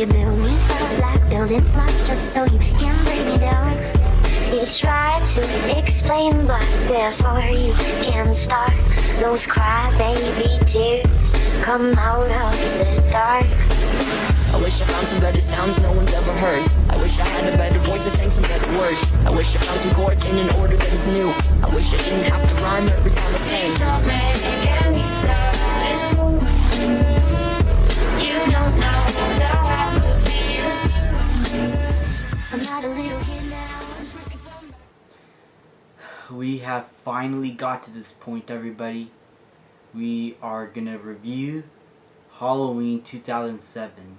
You build me up like building blocks just so you can break me down. You try to explain, but before you can start, those crybaby tears come out of the dark. I wish I found some better sounds no one's ever heard. I wish I had a better voice that sang some better words. I wish I found some chords in an order that is new. I wish I didn't have to rhyme every time I sang. Don't make me sad. You don't know the half of you. I'm not a little kid now. We have finally got to this point, everybody. We are gonna review Halloween 2007,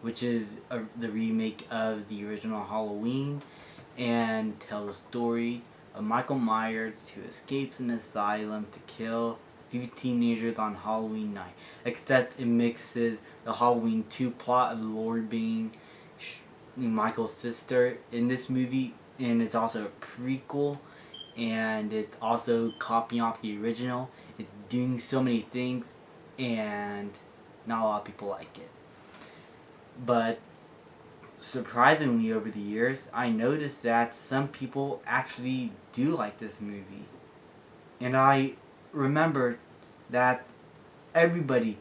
which is the remake of the original Halloween, and tells the story of Michael Myers, who escapes an asylum to kill a few teenagers on Halloween night. Except it mixes the Halloween 2 plot of Laurie being Michael's sister in this movie, and it's also a prequel, and it's also copying off the original. It's doing so many things, and not a lot of people like it. But surprisingly, over the years, I noticed that some people actually do like this movie. And I remember that everybody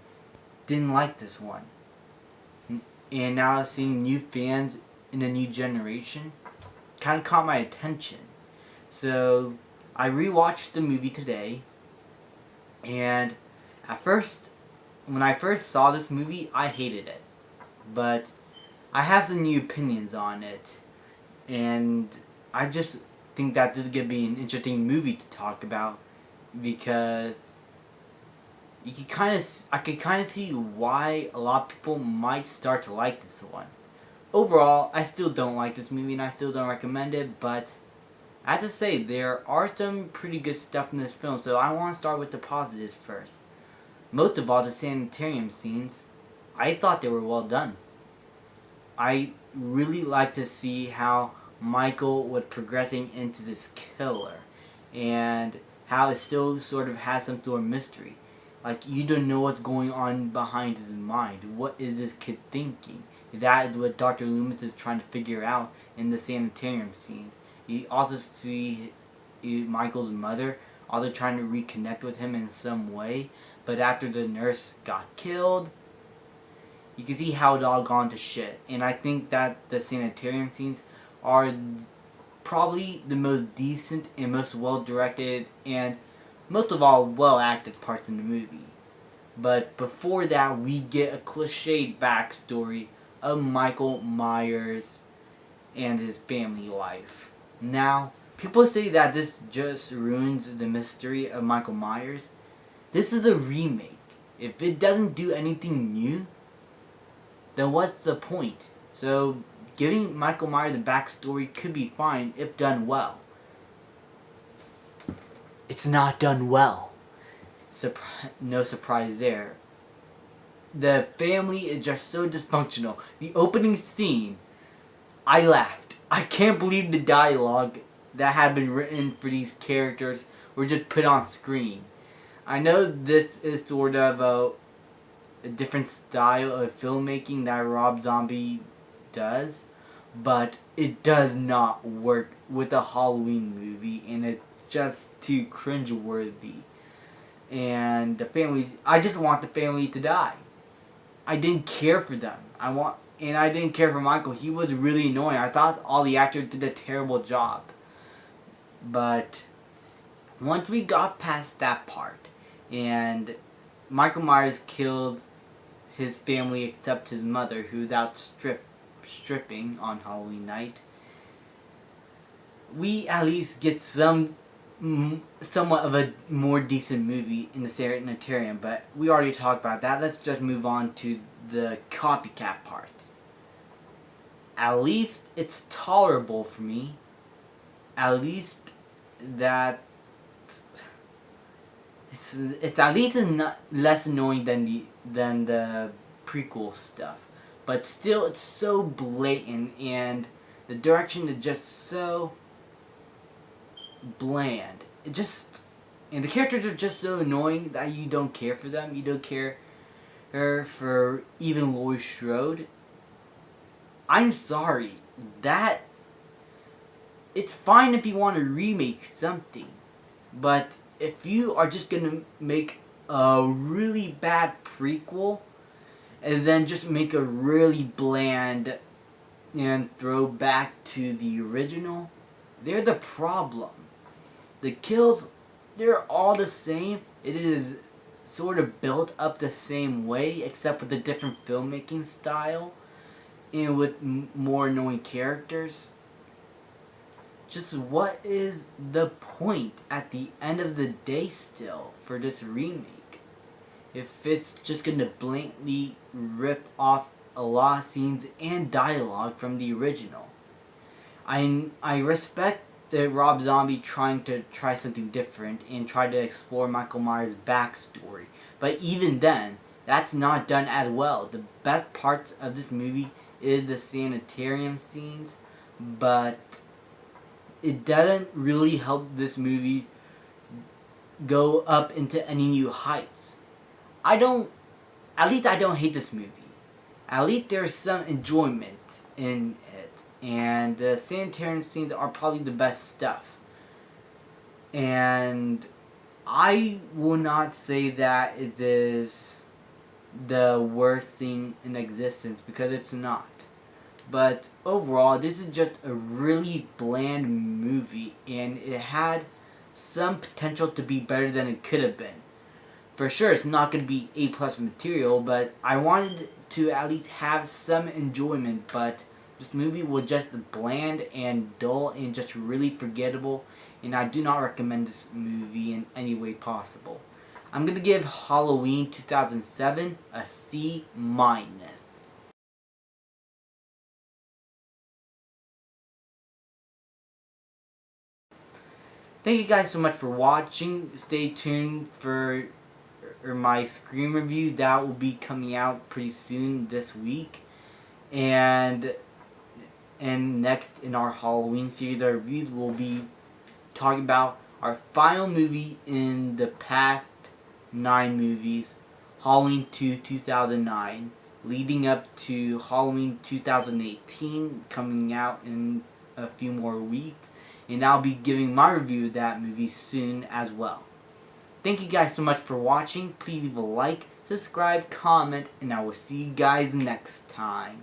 didn't like this one. And now seeing new fans in a new generation kind of caught my attention. So I rewatched the movie today, and at first, when I first saw this movie, I hated it. But I have some new opinions on it, and I just think that this is going to be an interesting movie to talk about, because I could kind of see why a lot of people might start to like this one. Overall, I still don't like this movie, and I still don't recommend it, but I have to say, there are some pretty good stuff in this film, so I want to start with the positives first. Most of all, the sanitarium scenes, I thought they were well done. I really like to see how Michael was progressing into this killer, and how it still sort of has some sort of mystery. Like, you don't know what's going on behind his mind. What is this kid thinking? That is what Dr. Loomis is trying to figure out in the sanitarium scenes. You also see Michael's mother also trying to reconnect with him in some way, but after the nurse got killed, you can see how it all gone to shit. And I think that the sanitarium scenes are probably the most decent and most well directed and most of all well acted parts in the movie. But before that, we get a cliched backstory of Michael Myers and his family life. Now, people say that this just ruins the mystery of Michael Myers. This is a remake. If it doesn't do anything new, then what's the point? So, giving Michael Myers the backstory could be fine if done well. It's not done well. No surprise there. The family is just so dysfunctional. The opening scene, I laughed. I can't believe the dialogue that had been written for these characters were just put on screen. I know this is sort of a different style of filmmaking that Rob Zombie does, but it does not work with a Halloween movie, and it's just too cringeworthy. And the family, I just want the family to die. I didn't care for them. And I didn't care for Michael. He was really annoying. I thought all the actors did a terrible job. But once we got past that part, and Michael Myers kills his family except his mother, who's out stripping on Halloween night, we at least get somewhat of a more decent movie in the sanitarium. But we already talked about that. Let's just move on to the copycat parts. At least it's tolerable for me. At least that it's at least less annoying than the prequel stuff. But still, it's so blatant, and the direction is just so bland. And the characters are just so annoying that you don't care for them. You don't care for even Laurie Strode. I'm sorry, that it's fine if you want to remake something, but if you are just gonna make a really bad prequel and then just make a really bland and throw back to the original, they're the problem. The kills, they're all the same. It is sort of built up the same way, except with a different filmmaking style and with more annoying characters. Just what is the point at the end of the day still for this remake? If it's just gonna blatantly rip off a lot of scenes and dialogue from the original. I respect that Rob Zombie trying to try something different and try to explore Michael Myers' backstory. But even then, that's not done as well. The best parts of this movie is the sanitarium scenes, but it doesn't really help this movie go up into any new heights. At least I don't hate this movie. At least there's some enjoyment in it. And the sanitarium scenes are probably the best stuff. And I will not say that it is the worst thing in existence, because it's not. But overall, this is just a really bland movie, and it had some potential to be better than it could have been. For sure, it's not going to be A+ material, but I wanted to at least have some enjoyment, but this movie was just bland and dull and just really forgettable, and I do not recommend this movie in any way possible. I'm going to give Halloween 2007 a C-. Thank you guys so much for watching. Stay tuned for my Scream review. That will be coming out pretty soon this week. And next in our Halloween series of reviews, we'll be talking about our final movie in the past 9 movies, Halloween 2 2009, leading up to Halloween 2018 coming out in a few more weeks. And I'll be giving my review of that movie soon as well. Thank you guys so much for watching. Please leave a like, subscribe, comment, and I will see you guys next time.